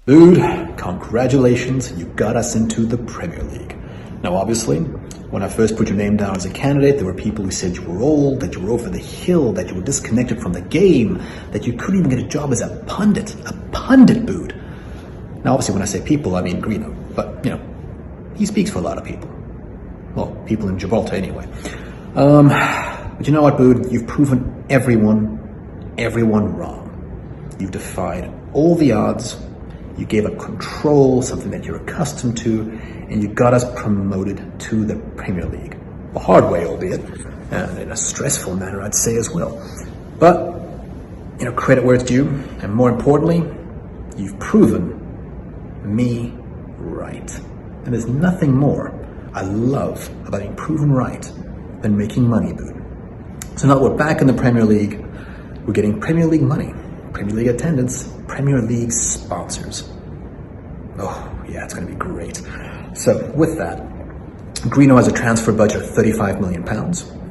Dude, congratulations, you got us into the Premier League. Now obviously, when I first put your name down as a candidate, there were people who said you were old, that you were over the hill, that you were disconnected from the game, that you couldn't even get a job as a pundit, dude. Now obviously when I say people, I mean Greeno, but he speaks for a lot of people. Well, people in Gibraltar anyway. But you know what, Bood? You've proven everyone wrong. You've defied all the odds. You gave up control, something that you're accustomed to, and you got us promoted to the Premier League. The hard way, albeit, and in a stressful manner, I'd say as well. But, credit where it's due, and more importantly, you've proven me right. And there's nothing more I love about being proven right than making money, dude. So now that we're back in the Premier League, we're getting Premier League money, Premier League attendance, Premier League sponsors. Oh, yeah, it's going to be great. So with that, Greeno has a transfer budget of £35 million.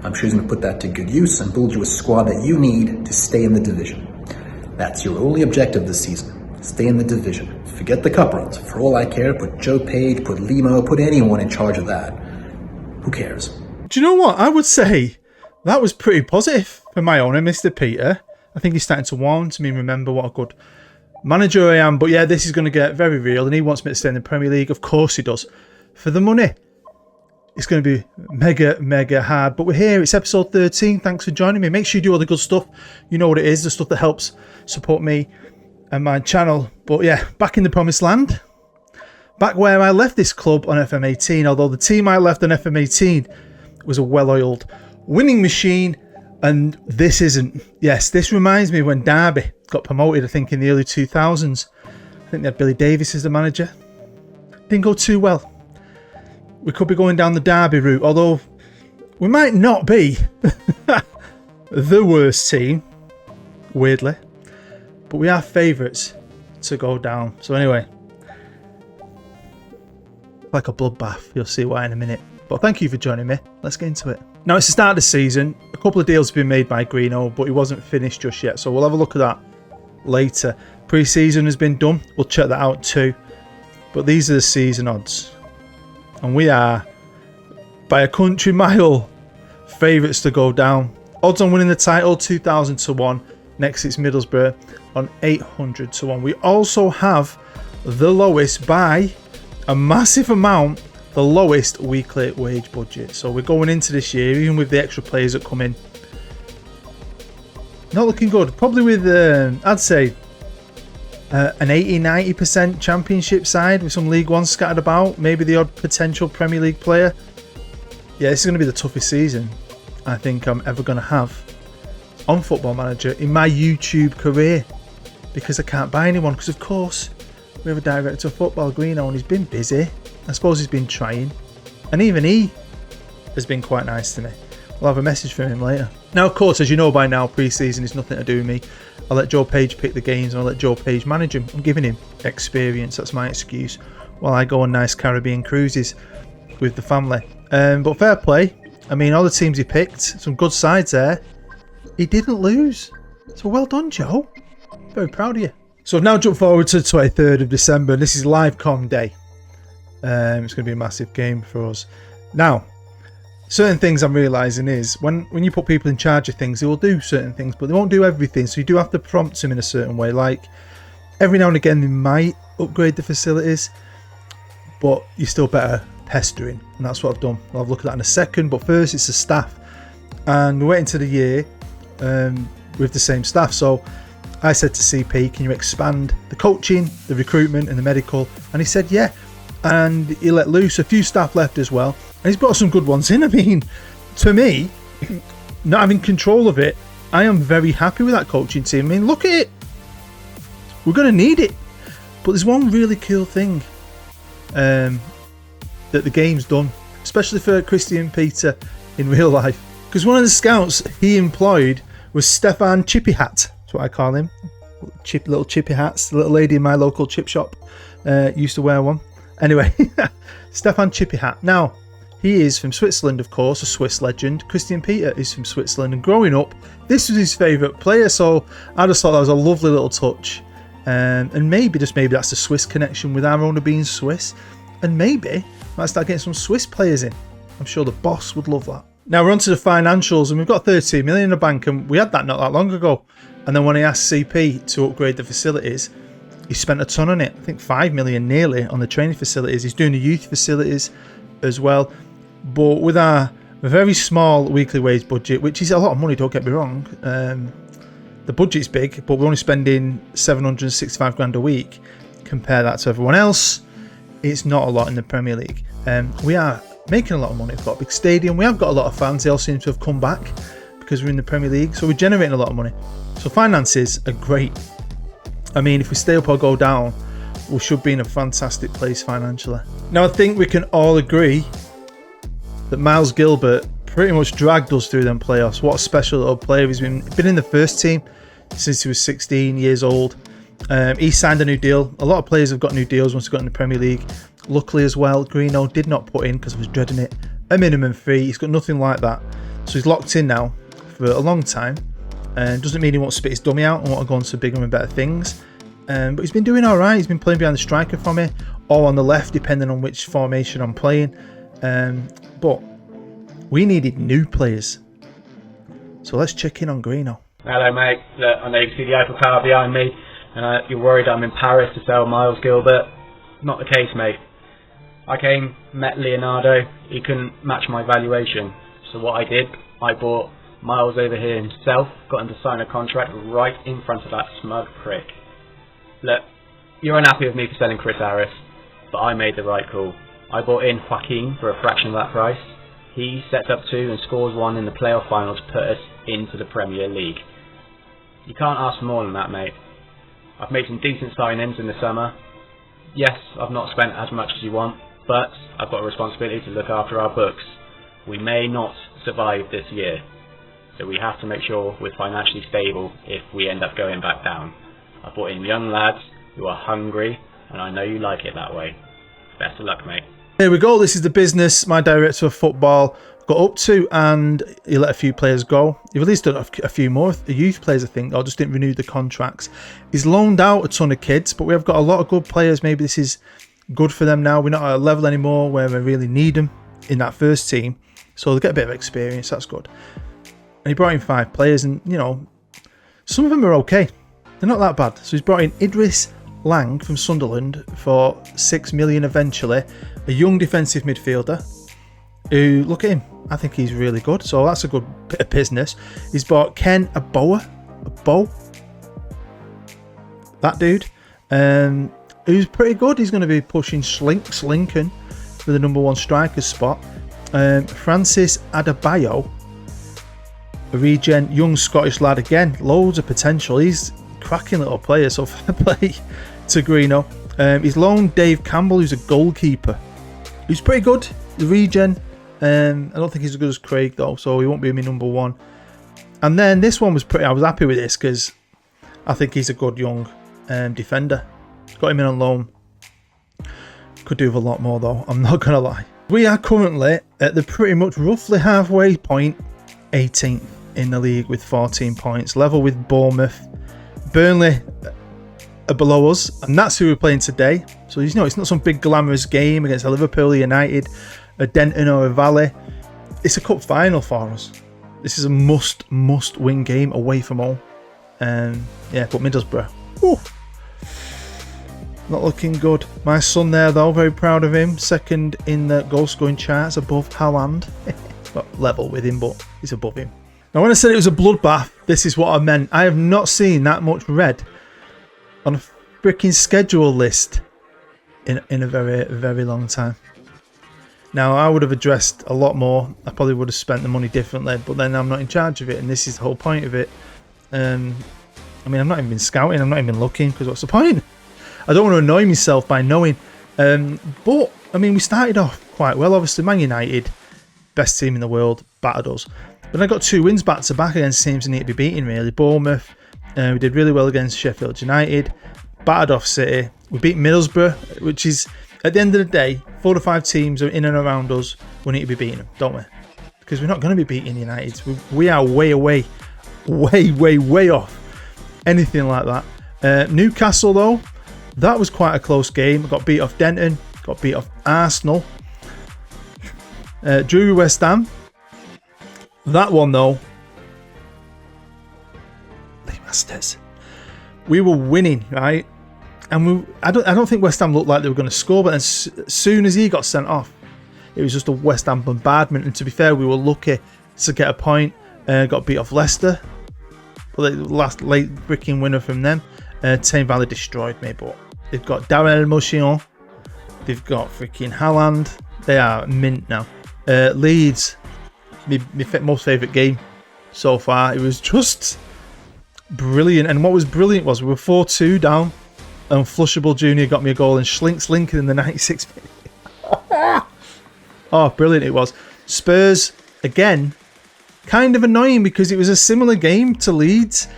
I'm sure he's going to put that to good use and build you a squad that you need to stay in the division. That's your only objective this season. Stay in the division. Forget the cup runs. For all I care, put Joe Page, put Limo, put anyone in charge of that. Who cares? Do you know what? I would say that was pretty positive for my owner, Mr. Peter. I think he's starting to warm to me and remember what a good manager I am. But yeah, this is going to get very real and he wants me to stay in the Premier League. Of course he does. For the money. It's going to be mega hard. But we're here. It's episode 13. Thanks for joining me. Make sure you do all the good stuff. You know what it is. The stuff that helps support me and my channel. But yeah, back in the promised land. Back where I left this club on FM18. Although the team I left on FM18 was a well-oiled winning machine. And this isn't. Yes, this reminds me when Derby got promoted, I think, in the early 2000s. I think they had Billy Davies as the manager. Didn't go too well. We could be going down the Derby route, although we might not be the worst team, weirdly. But we are favourites to go down. So anyway, like a bloodbath. You'll see why in a minute. But thank you for joining me. Let's get into it. Now, it's the start of the season. A couple of deals have been made by Greeno, but he wasn't finished just yet. So we'll have a look at that later. Pre-season has been done. We'll check that out too. But these are the season odds. And we are, by a country mile, favourites to go down. Odds on winning the title, 2,000 to 1. Next, it's Middlesbrough on 800 to 1. We also have the lowest, by a massive amount, the lowest weekly wage budget. So we're going into this year, even with the extra players that come in, not looking good. Probably with, I'd say, an 80-90% championship side with some League One scattered about. Maybe the odd potential Premier League player. Yeah, this is going to be the toughest season I think I'm ever going to have on Football Manager in my YouTube career. Because I can't buy anyone. Because, of course, we have a director of football, Greeno, and he's been busy. I suppose he's been trying. And even he has been quite nice to me. We'll have a message from him later. Now, of course, as you know by now, pre-season is nothing to do with me. I'll let Joe Page pick the games and I'll let Joe Page manage them. I'm giving him experience. That's my excuse. While I go on nice Caribbean cruises with the family. But fair play. I mean, all the teams he picked, some good sides there. He didn't lose. So well done, Joe. Very proud of you. So I've now jumped forward to the 23rd of December. And this is live com day. It's going to be a massive game for us. Now, certain things I'm realising is when you put people in charge of things, they will do certain things, but they won't do everything. So you do have to prompt them in a certain way. Like every now and again, they might upgrade the facilities, but you're still better pestering. And that's what I've done. I'll have a look at that in a second. But first, it's the staff. And we're waiting to the year with the same staff. So I said to CP, can you expand the coaching, the recruitment and the medical? And he said, yeah. And he let loose a few staff left as well. And he's brought some good ones in. I mean, to me, not having control of it, I am very happy with that coaching team. I mean, look at it. We're going to need it. But there's one really cool thing that the game's done, especially for Christian Peter in real life. Because one of the scouts he employed was Stefan Chippy Hat. That's what I call him. Little chippy hats. The little lady in my local chip shop used to wear one. Anyway, Stefan Chippy Hat. Now, he is from Switzerland, of course, a Swiss legend. Christian Peter is from Switzerland, and growing up, this was his favourite player, so I just thought that was a lovely little touch And maybe, just maybe, that's the Swiss connection with our owner being Swiss. And maybe might start getting some Swiss players in. I'm sure the boss would love that. Now we're on to the financials, and we've got 13 million in the bank, and we had that not that long ago. And then when he asked CP to upgrade the facilities, he spent a ton on it. I think 5 million nearly on the training facilities. He's doing the youth facilities as well. But with our very small weekly wage budget, which is a lot of money, don't get me wrong, the budget's big, but we're only spending 765 grand a week. Compare that to everyone else, it's not a lot in the Premier League. We are making a lot of money. We've got a big stadium. We have got a lot of fans. They all seem to have come back because we're in the Premier League. So we're generating a lot of money. So finances are great. I mean, if we stay up or go down, we should be in a fantastic place financially. Now, I think we can all agree that Miles Gilbert pretty much dragged us through them playoffs. What a special little player. He's been in the first team since he was 16 years old. He signed a new deal. A lot of players have got new deals once they got in the Premier League. Luckily as well, Greeno did not put in, because I was dreading it, a minimum fee. He's got nothing like that. So he's locked in now for a long time. And doesn't mean he won't spit his dummy out and want to go on to bigger and better things. But he's been doing all right. He's been playing behind the striker for me, or on the left, depending on which formation I'm playing. But we needed new players. So let's check in on Greeno. Hello, mate. Look, I know you can see the Eiffel Tower behind me, and you're worried I'm in Paris to sell Miles Gilbert. Not the case, mate. I came, met Leonardo. He couldn't match my valuation. So what I did, I bought Miles over here himself, got him to sign a contract right in front of that smug prick. Look, you're unhappy with me for selling Chris Harris, but I made the right call. I bought in Joaquin for a fraction of that price. He sets up 2 and scores 1 in the playoff final to put us into the Premier League. You can't ask for more than that, mate. I've made some decent signings in the summer. Yes, I've not spent as much as you want, but I've got a responsibility to look after our books. We may not survive this year, so we have to make sure we're financially stable if we end up going back down. I've brought in young lads who are hungry, and I know you like it that way. Best of luck, mate. Here we go. This is the business my director of football got up to, and he let a few players go. He released a few more youth players, I think, or just didn't renew the contracts. He's loaned out a ton of kids, but we have got a lot of good players. Maybe this is good for them now. We're not at a level anymore where we really need them in that first team, so they'll get a bit of experience. That's good. And he brought in 5 players, and you know, some of them are okay. They're not that bad. So he's brought in Idris Lang from Sunderland for 6 million eventually, a young defensive midfielder who, look at him, I think he's really good, so that's a good bit of business. He's bought Ken Aboa, that dude, who's pretty good. He's going to be pushing Slinken for the number 1 striker spot. Francis Adebayo, a regen young Scottish lad, again, loads of potential. He's a cracking little player, so fair play to Greeno. He's loaned Dave Campbell, who's a goalkeeper, who's pretty good, the regen. I don't think he's as good as Craig though, so he won't be my number 1. And then this one was I was happy with this because I think he's a good young defender. Got him in on loan. Could do with a lot more though, I'm not gonna lie. We are currently at the pretty much roughly halfway point, 18th in the league with 14 points, level with Bournemouth. Burnley are below us, and that's who we're playing today. So you know, it's not some big glamorous game against a Liverpool, United, a Denton or a Valley. It's a cup final for us. This is a must win game away from home. Yeah, but Middlesbrough, whew, not looking good. My son there though, very proud of him, 2nd in the goal scoring charts, above Haaland. Well, level with him, but he's above him. Now when I said it was a bloodbath, this is what I meant. I have not seen that much red on a freaking schedule list in a very, very long time. Now, I would have addressed a lot more. I probably would have spent the money differently, but then I'm not in charge of it, and this is the whole point of it. I mean, I'm not even been scouting, I'm not even looking, because what's the point? I don't want to annoy myself by knowing. But, I mean, we started off quite well, obviously. Man United, best team in the world, battered us. But I got 2 wins back-to-back against teams that need to be beaten, really. Bournemouth, we did really well against Sheffield United, battered off City. We beat Middlesbrough, which is, at the end of the day, 4 to 5 teams are in and around us. We need to be beating them, don't we? Because we're not going to be beating United. We are way away, way off anything like that. Newcastle, though, that was quite a close game. Got beat off Denton, got beat off Arsenal. Drew West Ham. That one, though, Lee Masters. We were winning, right? And I don't think West Ham looked like they were going to score, but as soon as he got sent off, it was just a West Ham bombardment. And to be fair, we were lucky to get a point. Got beat off Leicester. But the last late bricking winner from them. Tame Valley destroyed me, but they've got Darren Motion. They've got freaking Haaland. They are mint now. Leeds, my most favourite game so far. It was just brilliant. And what was brilliant was we were 4-2 down. And Flushable Jr. got me a goal, and Schlinks Lincoln in the 96th minute. Oh, brilliant it was. Spurs, again, kind of annoying because it was a similar game to Leeds.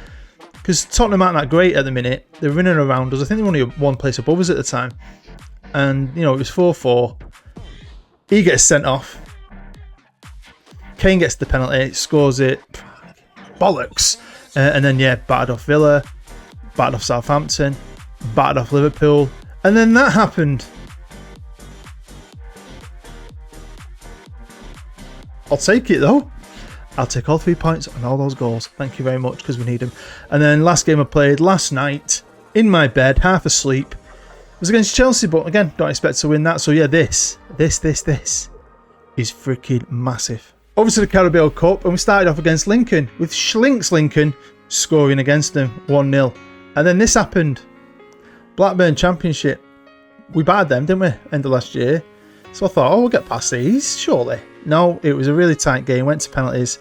Because Tottenham aren't that great at the minute. They're running around us. I think they were only one place above us at the time. And, you know, it was 4-4. He gets sent off. Kane gets the penalty, scores it. Bollocks. And then, yeah, battered off Villa, battered off Southampton, battered off Liverpool, and then that happened. I'll take it though. I'll take all 3 points and all those goals. Thank you very much, because we need them. And then last game I played last night in my bed, half asleep, was against Chelsea, but again, don't expect to win that. So yeah, this is freaking massive. Over to the Carabao Cup, and we started off against Lincoln with Schlinks Lincoln scoring against them 1-0. And then this happened. Blackburn Championship. We battered them, didn't we, end of last year? So I thought, oh, we'll get past these, surely. No, it was a really tight game, went to penalties,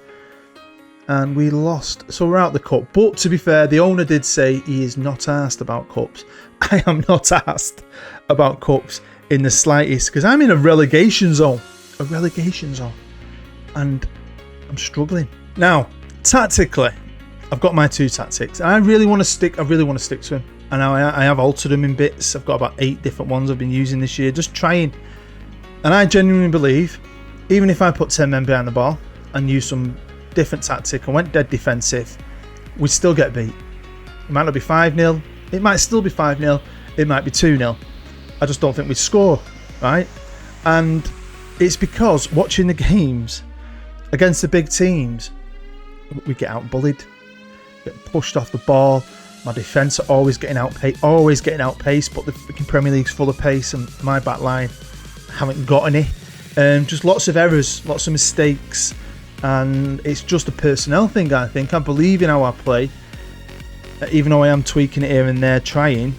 and we lost. So we're out the cup. But to be fair, the owner did say he is not asked about cups. I am not asked about cups in the slightest, because I'm in a relegation zone. And I'm struggling. Now, tactically, I've got my 2 tactics. I really want to stick to them. And I have altered them in bits. I've got about 8 different ones I've been using this year, just trying. And I genuinely believe, even if I put 10 men behind the ball and use some different tactic and went dead defensive, we'd still get beat. It might not be 5-0. It might still be 5-0. It might be 2-0. I just don't think we'd score, right? And it's because watching the games against the big teams, we get out-bullied, get pushed off the ball. My defence are always getting outpaced, but the freaking Premier League's full of pace, and my back line haven't got any. Just lots of errors, lots of mistakes, and it's just a personnel thing, I think. I believe in how I play, even though I am tweaking it here and there, trying.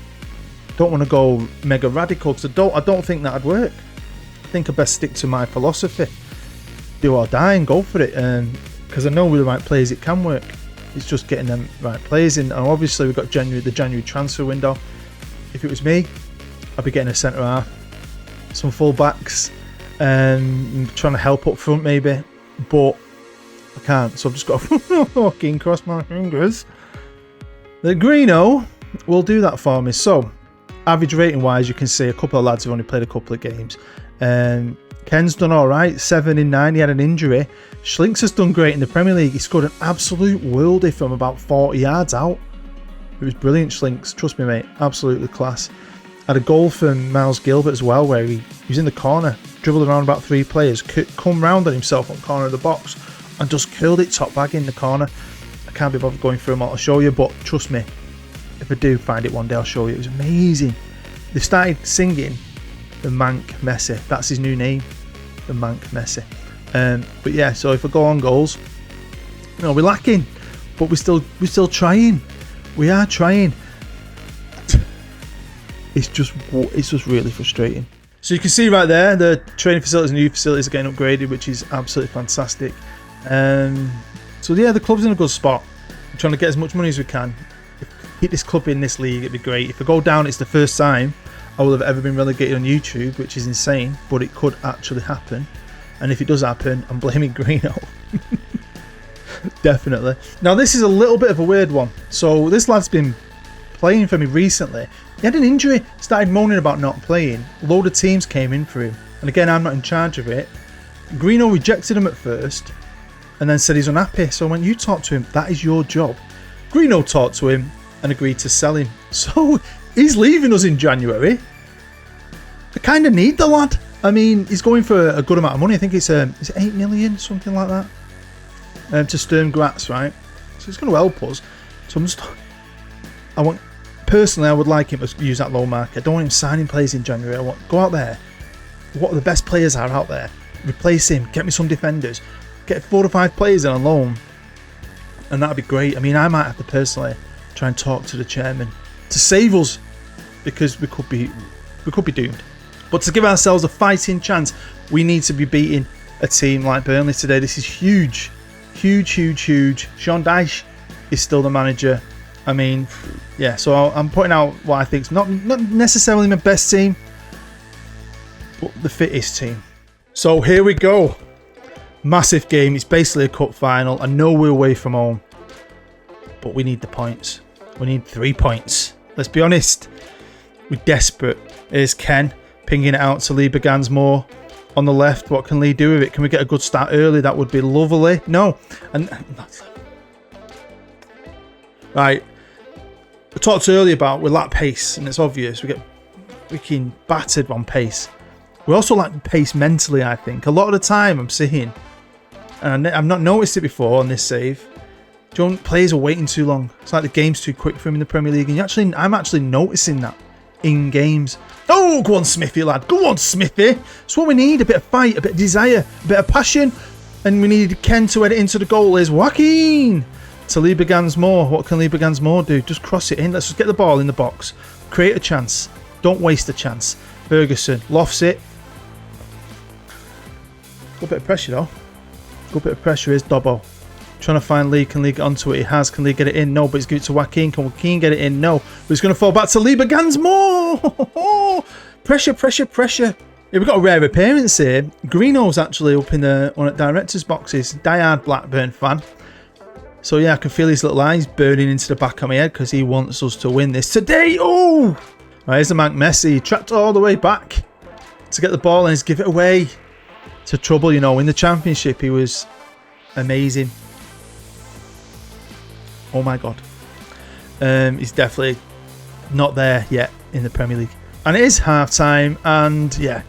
Don't want to go mega radical, because I don't think that'd work. I think I best stick to my philosophy. Do or die and go for it, because I know with the right players it can work. It's just getting them right players in. And obviously we've got the January transfer window. If it was me, I'd be getting a centre half, some full backs, trying to help up front maybe, but I can't, so I've just got to fucking cross my fingers. The Greeno will do that for me. So average rating wise, you can see a couple of lads have only played a couple of games. Ken's done alright, 7 in 9, he had an injury. Schlinks has done great in the Premier League. He scored an absolute worldie from about 40 yards out. It was brilliant, Schlinks, trust me mate, absolutely class. Had a goal from Miles Gilbert as well, where he was in the corner, dribbled around about 3 players, come round on himself on the corner of the box and just killed it top bag in the corner. I can't be bothered going through them all to show you, but trust me, if I do find it one day I'll show you. It was amazing. They started singing the Mank Messi, that's his new name, the Mank Messi. But yeah, so if I go on goals, you know, we're lacking, but we're still trying. We are trying. It's just really frustrating. So you can see right there, the training facilities and youth facilities are getting upgraded, which is absolutely fantastic. So yeah, the club's in a good spot. We're trying to get as much money as we can. Keep this club in this league, it'd be great. If I go down, it's the first time I will have ever been relegated on YouTube, which is insane, but it could actually happen. And if it does happen, I'm blaming Greeno. Definitely. Now this is a little bit of a weird one. So this lad's been playing for me recently. He had an injury, started moaning about not playing. A load of teams came in for him. And again, I'm not in charge of it. Greeno rejected him at first and then said he's unhappy. So I went, you talk to him, that is your job. Greeno talked to him, and agreed to sell him. So he's leaving us in January. I kind of need the lad. I mean, he's going for a good amount of money. I think it's is it 8 million, something like that, to Sturm Graz, right? So it's going to help us. So personally, I would like him to use that low market. I don't want him signing players in January. I want go out there. What the best players are out there? Replace him. Get me some defenders. Get 4 or 5 players in on loan, and that'd be great. I mean, I might have to personally try and talk to the chairman to save us, because we could be doomed. But to give ourselves a fighting chance, we need to be beating a team like Burnley today. This is huge, huge, huge, huge. Sean Dyche is still the manager. I mean, yeah. So I'm putting out what I think is not necessarily my best team, but the fittest team. So here we go. Massive game. It's basically a cup final. I know we're away from home, but we need the points. We need 3 points. Let's be honest. We're desperate. Here's Ken pinging it out to Lee Begansmore on the left. What can Lee do with it? Can we get a good start early? That would be lovely. No. And right. I talked earlier about we lack pace, and it's obvious. We get freaking battered on pace. We also lack pace mentally, I think. A lot of the time I'm seeing, and I've not noticed it before on this save, players are waiting too long. It's like the game's too quick for him in the Premier League, and I'm actually noticing that in games. Oh, go on, Smithy, lad. Go on, Smithy. That's what we need. A bit of fight, a bit of desire, a bit of passion. And we need Ken to head it into the goal. There's Joaquin to Lee Begansmore. What can Lee Begansmore do? Just cross it in. Let's just get the ball in the box. Create a chance. Don't waste a chance. Ferguson lofts it. Good bit of pressure, though. Good bit of pressure is Dobbo. Trying to find Lee. Can Lee get onto it? He has. Can Lee get it in? No, but he's giving it to Joaquin. Can Joaquin get it in? No. But he's going to fall back to Lee Begansmore. Pressure, pressure, pressure. Yeah, we've got a rare appearance here. Greeno's actually up in one of the director's boxes. Diehard Blackburn fan. So yeah, I can feel his little eyes burning into the back of my head because he wants us to win this today. Oh! Right, here's the Manc Messi. Trapped all the way back to get the ball and he's give it away. To trouble, you know. In the Championship, he was amazing. Oh my God. He's definitely not there yet in the Premier League. And it is half time, and yeah,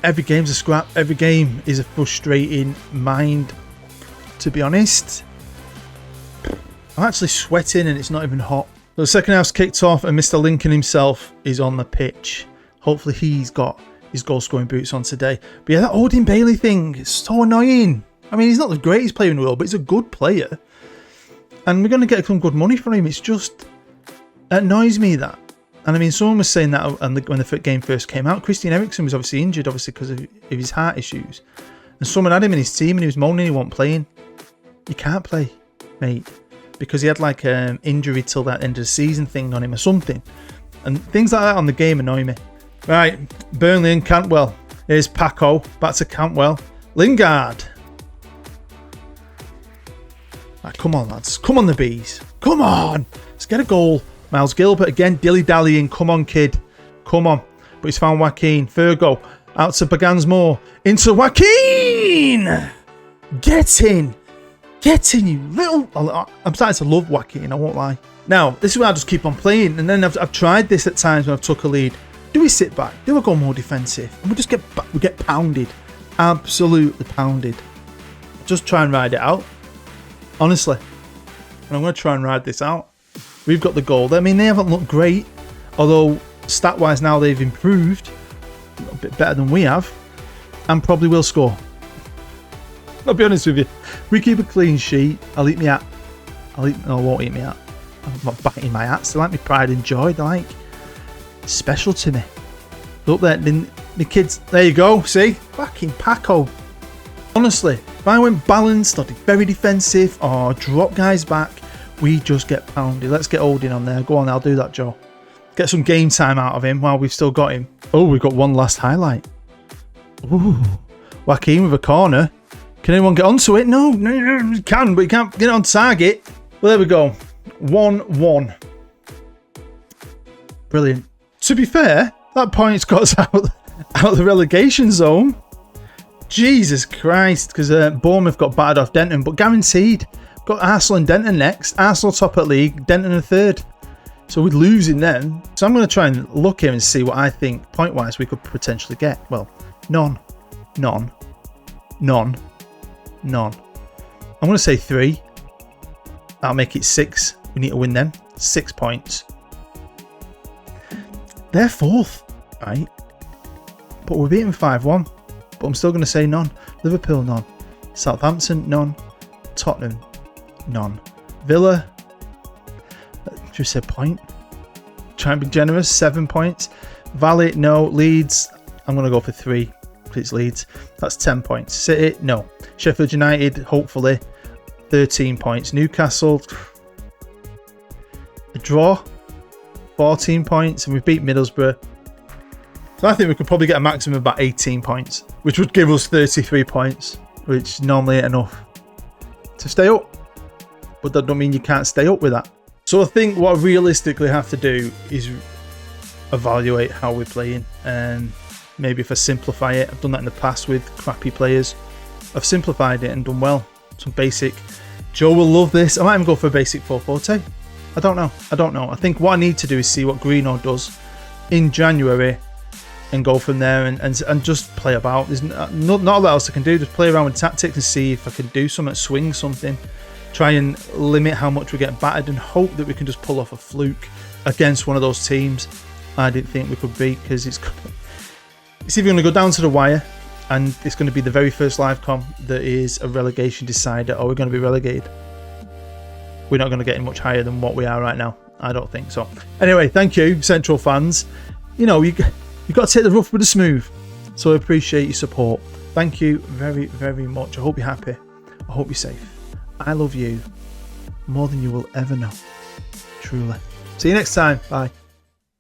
every game's a scrap. Every game is a frustrating mind, to be honest. I'm actually sweating and it's not even hot. So the second half's kicked off and Mr. Lincoln himself is on the pitch. Hopefully he's got his goal scoring boots on today. But yeah, that Odin Bailey thing is so annoying. I mean, he's not the greatest player in the world, but he's a good player. And we're going to get some good money for him. It's just, it annoys me that. And I mean, someone was saying that when the game first came out. Christian Eriksen was obviously injured, because of his heart issues. And someone had him in his team and he was moaning he wasn't playing. You can't play, mate. Because he had like an injury till that end of the season thing on him or something. And things like that on the game annoy me. Right, Burnley and Cantwell. Here's Paco, back to Cantwell. Lingard. Right, come on, lads. Come on, the bees. Come on. Let's get a goal. Miles Gilbert again, dilly-dallying. Come on, kid. Come on. But he's found Joaquin. Fergo. Out to Begansmore. Into Joaquin! Get in. Get in, you little... I'm starting to love Joaquin, I won't lie. Now, this is where I just keep on playing. And then I've tried this at times when I've took a lead. Do we sit back? Do we go more defensive? And we just get pounded. Absolutely pounded. Just try and ride it out. Honestly. And I'm going to try and ride this out. We've got the goal. I mean, they haven't looked great. Although, stat-wise now they've improved. A little bit better than we have. And probably will score. I'll be honest with you. We keep a clean sheet. I'll eat me hat. No, I won't eat me hat. I'm not biting my hats. They like me pride and joy. They're like special to me. Look there, the kids. There you go. See? Fucking Paco. Honestly, if I went balanced or very defensive or drop guys back, we just get pounded. Let's get Odin on there. Go on, I'll do that, Joe. Get some game time out of him while we've still got him. Oh, we've got one last highlight. Ooh. Joaquin with a corner. Can anyone get onto it? No, you can, but you can't get it on target. Well, there we go. 1-1. Brilliant. To be fair, that point's got us out of the relegation zone. Jesus Christ, because Bournemouth got battered off Denton, but guaranteed. Got Arsenal and Denton next. Arsenal top at league, Denton in third. So we're losing them. So I'm going to try and look here and see what I think point-wise we could potentially get. Well, none. I'm going to say 3. That'll make it 6. We need to win them. 6 points. They're 4th, right? But we're beating 5-1. But I'm still going to say none. Liverpool, none. Southampton, none. Tottenham, none. Villa, just say point. Try and be generous, 7 points. Valley, no. Leeds, I'm going to go for 3. It's Leeds. That's 10 points. City, no. Sheffield United, hopefully, 13 points. Newcastle, a draw, 14 points. And we've beat Middlesbrough. So I think we could probably get a maximum of about 18 points, which would give us 33 points, which normally ain't enough to stay up. But that don't mean you can't stay up with that. So I think what I realistically have to do is evaluate how we're playing, and maybe if I simplify it, I've done that in the past with crappy players. I've simplified it and done well. Some basic. Joe will love this. I might even go for a basic 4-4-2. I don't know. I think what I need to do is see what Greeno does in January and go from there and just play about. There's not a lot else I can do. Just play around with tactics and see if I can do something, swing something. Try and limit how much we get battered and hope that we can just pull off a fluke against one of those teams I didn't think we could beat, because it's either going to go down to the wire and it's going to be the very first live com that is a relegation decider, or we're going to be relegated. We're not going to get much higher than what we are right now. I don't think so. Anyway, thank you, Central fans. You know, you've got to take the rough with the smooth. So I appreciate your support. Thank you very, very much. I hope you're happy. I hope you're safe. I love you more than you will ever know. Truly. See you next time. Bye.